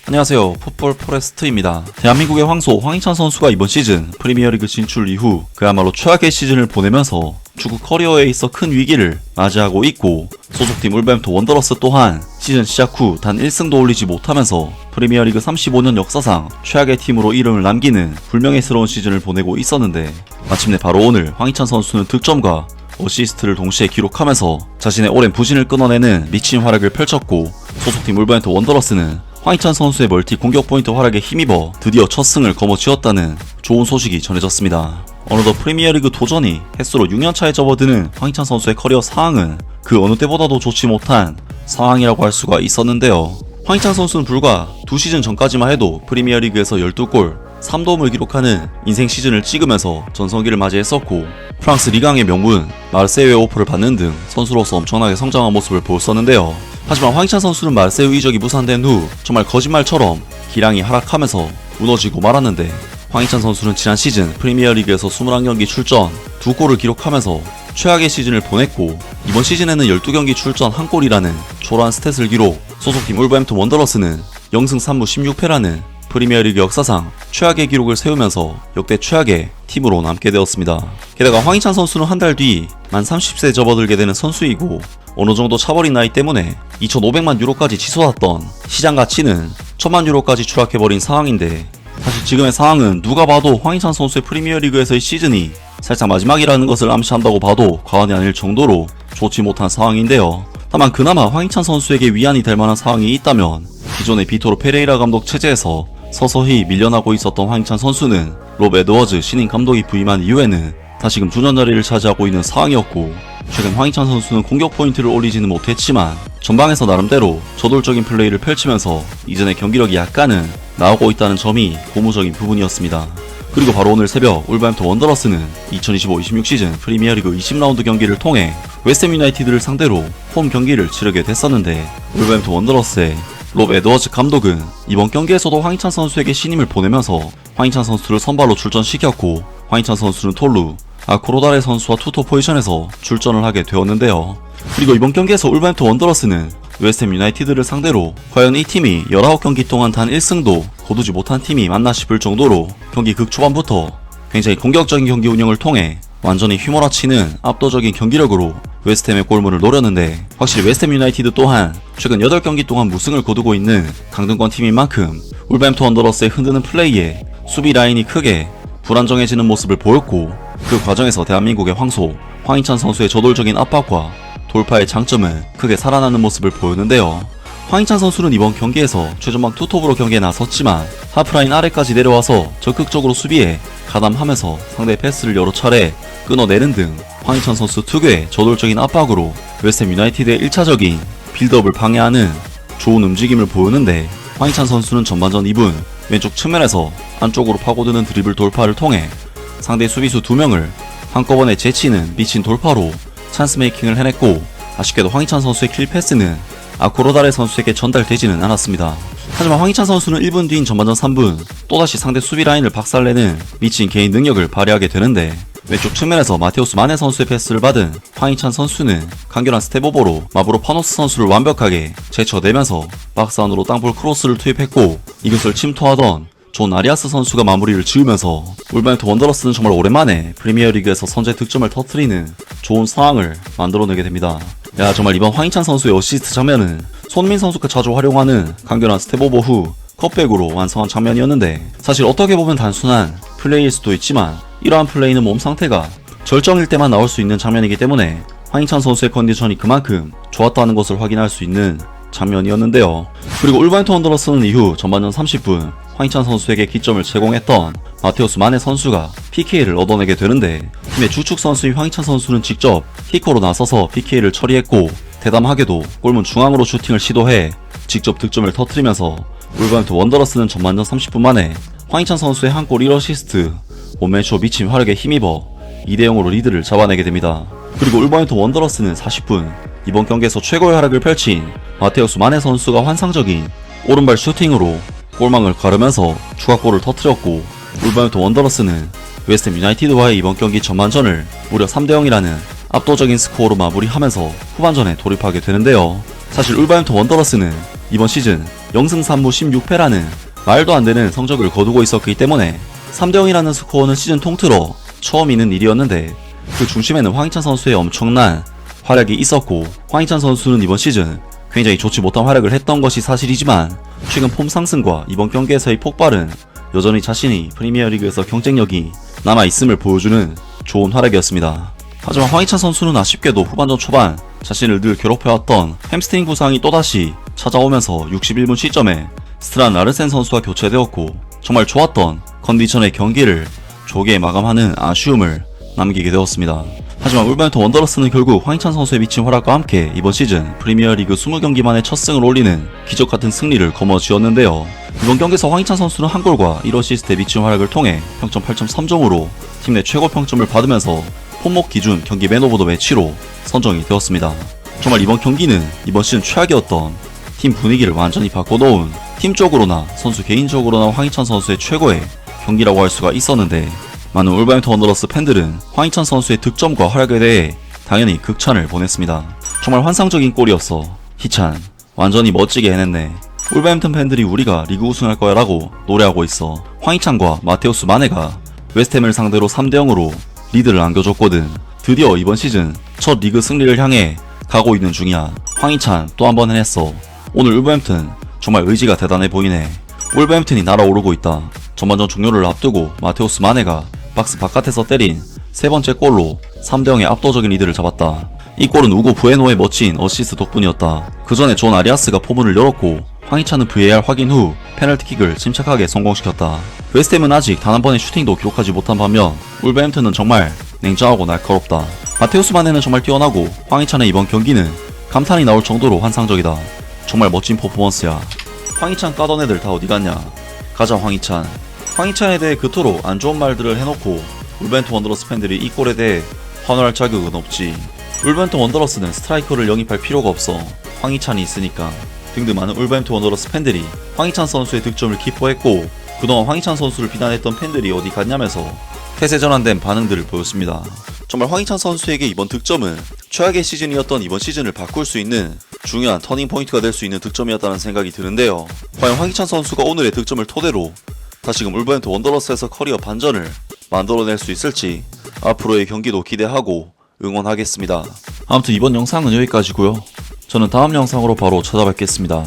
안녕하세요. 풋볼 포레스트입니다. 대한민국의 황소 황희찬 선수가 이번 시즌 프리미어리그 진출 이후 그야말로 최악의 시즌을 보내면서 축구 커리어에 있어 큰 위기를 맞이하고 있고, 소속팀 울버햄튼 원더러스 또한 시즌 시작 후 단 1승도 올리지 못하면서 프리미어리그 35년 역사상 최악의 팀으로 이름을 남기는 불명예스러운 시즌을 보내고 있었는데, 마침내 바로 오늘 황희찬 선수는 득점과 어시스트를 동시에 기록하면서 자신의 오랜 부진을 끊어내는 미친 활약을 펼쳤고, 소속팀 울버햄튼 원더러스는 황희찬 선수의 멀티 공격 포인트 활약에 힘입어 드디어 첫 승을 거머쥐었다는 좋은 소식이 전해졌습니다. 어느덧 프리미어리그 도전이 횟수로 6년차에 접어드는 황희찬 선수의 커리어 상황은 그 어느 때보다도 좋지 못한 상황이라고 할 수가 있었는데요. 황희찬 선수는 불과 2시즌 전까지만 해도 프리미어리그에서 12골 3도움을 기록하는 인생 시즌을 찍으면서 전성기를 맞이했었고, 프랑스 리강의 명문 마르세유의 오퍼를 받는 등 선수로서 엄청나게 성장한 모습을 보였었는데요. 하지만 황희찬 선수는 마르세유 이적이 무산된 후 정말 거짓말처럼 기량이 하락하면서 무너지고 말았는데, 황희찬 선수는 지난 시즌 프리미어리그에서 21경기 출전 2골을 기록하면서 최악의 시즌을 보냈고, 이번 시즌에는 12경기 출전 1골이라는 초라한 스탯을 기록, 소속팀 울버햄튼 원더러스는 0승 3무 16패라는 프리미어리그 역사상 최악의 기록을 세우면서 역대 최악의 팀으로 남게 되었습니다. 게다가 황희찬 선수는 한 달 뒤 만 30세에 접어들게 되는 선수이고, 어느정도 차버린 나이 때문에 2,500만 유로까지 치솟았던 시장 가치는 1,000만 유로까지 추락해버린 상황인데, 사실 지금의 상황은 누가 봐도 황희찬 선수의 프리미어리그에서의 시즌이 살짝 마지막이라는 것을 암시한다고 봐도 과언이 아닐 정도로 좋지 못한 상황인데요. 다만 그나마 황희찬 선수에게 위안이 될 만한 상황이 있다면, 기존의 비토르 페레이라 감독 체제에서 서서히 밀려나고 있었던 황희찬 선수는 롭 에드워즈 신임 감독이 부임한 이후에는 다시금 주전 자리를 차지하고 있는 상황이었고, 최근 황희찬 선수는 공격 포인트를 올리지는 못했지만 전방에서 나름대로 저돌적인 플레이를 펼치면서 이전의 경기력이 약간은 나오고 있다는 점이 고무적인 부분이었습니다. 그리고 바로 오늘 새벽 울버햄튼 원더러스는 2025-26 시즌 프리미어리그 20라운드 경기를 통해 웨스트햄 유나이티드를 상대로 홈 경기를 치르게 됐었는데, 울버햄튼 원더러스의 롭 에드워즈 감독은 이번 경기에서도 황희찬 선수에게 신임을 보내면서 황희찬 선수를 선발로 출전시켰고, 황희찬 선수는 톨루, 아코로다레 선수와 투톱 포지션에서 출전을 하게 되었는데요. 그리고 이번 경기에서 울버햄튼 원더러스는 웨스트햄 유나이티드를 상대로 과연 이 팀이 19경기 동안 단 1승도 거두지 못한 팀이 맞나 싶을 정도로 경기 극초반부터 굉장히 공격적인 경기 운영을 통해 완전히 휘몰아치는 압도적인 경기력으로 웨스트햄의 골문을 노렸는데, 확실히 웨스트햄 유나이티드 또한 최근 8경기 동안 무승을 거두고 있는 강등권 팀인 만큼 울버햄튼 원더러스의 흔드는 플레이에 수비 라인이 크게 불안정해지는 모습을 보였고, 그 과정에서 대한민국의 황소 황희찬 선수의 저돌적인 압박과 돌파의 장점은 크게 살아나는 모습을 보였는데요. 황희찬 선수는 이번 경기에서 최전방 투톱으로 경기에 나섰지만 하프라인 아래까지 내려와서 적극적으로 수비에 가담하면서 상대의 패스를 여러 차례 끊어내는 등 황희찬 선수 특유의 저돌적인 압박으로 웨스트햄 유나이티드의 1차적인 빌드업을 방해하는 좋은 움직임을 보였는데, 황희찬 선수는 전반전 2분 왼쪽 측면에서 안쪽으로 파고드는 드리블 돌파를 통해 상대 수비수 2명을 한꺼번에 제치는 미친 돌파로 찬스 메이킹을 해냈고, 아쉽게도 황희찬 선수의 킬 패스는 아코로다레 선수에게 전달되지는 않았습니다. 하지만 황희찬 선수는 1분 뒤인 전반전 3분 또다시 상대 수비 라인을 박살내는 미친 개인 능력을 발휘하게 되는데, 왼쪽 측면에서 마테우스 마네 선수의 패스를 받은 황희찬 선수는 간결한 스텝오버로 마브로 파노스 선수를 완벽하게 제쳐내면서 박스 안으로 땅볼 크로스를 투입했고, 이것을 침투하던 존 아리아스 선수가 마무리를 지으면서 울버햄튼 원더러스는 정말 오랜만에 프리미어리그에서 선제 득점을 터뜨리는 좋은 상황을 만들어내게 됩니다. 정말 이번 황희찬 선수의 어시스트 장면은 손민 선수가 자주 활용하는 간결한 스텝오버 후 컷백으로 완성한 장면이었는데, 사실 어떻게 보면 단순한 플레이일 수도 있지만 이러한 플레이는 몸 상태가 절정일 때만 나올 수 있는 장면이기 때문에 황희찬 선수의 컨디션이 그만큼 좋았다는 것을 확인할 수 있는 장면이었는데요. 그리고 울버햄튼 원더러스는 이후 전반전 30분 황희찬 선수에게 기점을 제공했던 마테우스 마네 선수가 PK를 얻어내게 되는데, 팀의 주축 선수인 황희찬 선수는 직접 키커로 나서서 PK를 처리했고, 대담하게도 골문 중앙으로 슈팅을 시도해 직접 득점을 터뜨리면서 울버햄튼 원더러스는 전반전 30분 만에 황희찬 선수의 한 골 1어시스트 원맨쇼 미친 활약에 힘입어 2대0으로 리드를 잡아내게 됩니다. 그리고 울버햄튼 원더러스는 40분 이번 경기에서 최고의 활약을 펼친 마테우스 마네 선수가 환상적인 오른발 슈팅으로 골망을 가르면서 추가골을 터뜨렸고, 울버햄튼 원더러스는 웨스트햄 유나이티드와의 이번 경기 전반전을 무려 3대0이라는 압도적인 스코어로 마무리하면서 후반전에 돌입하게 되는데요. 사실 울버햄튼 원더러스는 이번 시즌 0승 3무 16패라는 말도 안 되는 성적을 거두고 있었기 때문에 3대0이라는 스코어는 시즌 통틀어 처음 있는 일이었는데 그 중심에는 황희찬 선수의 엄청난 활약이 있었고, 황희찬 선수는 이번 시즌 굉장히 좋지 못한 활약을 했던 것이 사실이지만 최근 폼 상승과 이번 경기에서의 폭발은 여전히 자신이 프리미어리그에서 경쟁력이 남아있음을 보여주는 좋은 활약이었습니다. 하지만 황희찬 선수는 아쉽게도 후반전 초반 자신을 늘 괴롭혀왔던 햄스트링 부상이 또다시 찾아오면서 61분 시점에 스트란 라르센 선수와 교체되었고, 정말 좋았던 컨디션의 경기를 조기에 마감하는 아쉬움을 남기게 되었습니다. 하지만 울버햄튼 원더러스는 결국 황희찬 선수의 미친 활약과 함께 이번 시즌 프리미어리그 20경기 만에 첫 승을 올리는 기적같은 승리를 거머쥐었는데요. 이번 경기에서 황희찬 선수는 한 골과 1어시스트의 미친 활약을 통해 평점 8.3점으로 팀 내 최고 평점을 받으면서 폼목 기준 경기 맨 오브 더 매치로 선정이 되었습니다. 정말 이번 경기는 이번 시즌 최악이었던 팀 분위기를 완전히 바꿔놓은, 팀적으로나 선수 개인적으로나 황희찬 선수의 최고의 경기라고 할 수가 있었는데, 많은 울버햄튼 원더러스 팬들은 황희찬 선수의 득점과 활약에 대해 당연히 극찬을 보냈습니다. 정말 환상적인 골이었어. 희찬 완전히 멋지게 해냈네. 울버햄튼 팬들이 우리가 리그 우승할 거야 라고 노래하고 있어. 황희찬과 마테우스 마네가 웨스트햄을 상대로 3대0으로 리드를 안겨줬거든. 드디어 이번 시즌 첫 리그 승리를 향해 가고 있는 중이야. 황희찬 또 한 번 해냈어. 오늘 울버햄튼 정말 의지가 대단해 보이네. 울버햄튼이 날아오르고 있다. 전반전 종료를 앞두고 마테우스 마네가 박스 바깥에서 때린 세 번째 골로 3대0의 압도적인 리드를 잡았다. 이 골은 우고 부에노의 멋진 어시스트 덕분이었다. 그 전에 존 아리아스가 포문을 열었고, 황희찬은 VAR 확인 후 페널티킥을 침착하게 성공시켰다. 웨스트햄은 아직 단 한 번의 슈팅도 기록하지 못한 반면 울버햄튼은 정말 냉정하고 날카롭다. 마테우스 마네는 정말 뛰어나고, 황희찬의 이번 경기는 감탄이 나올 정도로 환상적이다. 정말 멋진 퍼포먼스야. 황희찬 까던 애들 다 어디 갔냐. 가자 황희찬. 황희찬에 대해 그토록 안 좋은 말들을 해놓고 울버햄튼 원더러스 팬들이 이 골에 대해 환호할 자격은 없지. 울버햄튼 원더러스는 스트라이커를 영입할 필요가 없어. 황희찬이 있으니까. 등등 많은 울버햄튼 원더러스 팬들이 황희찬 선수의 득점을 기뻐했고, 그동안 황희찬 선수를 비난했던 팬들이 어디 갔냐면서 태세전환된 반응들을 보였습니다. 정말 황희찬 선수에게 이번 득점은 최악의 시즌이었던 이번 시즌을 바꿀 수 있는 중요한 터닝 포인트가 될 수 있는 득점이었다는 생각이 드는데요. 과연 황희찬 선수가 오늘의 득점을 토대로 다시금 울버햄튼 원더러스에서 커리어 반전을 만들어낼 수 있을지 앞으로의 경기도 기대하고 응원하겠습니다. 아무튼 이번 영상은 여기까지고요. 저는 다음 영상으로 바로 찾아뵙겠습니다.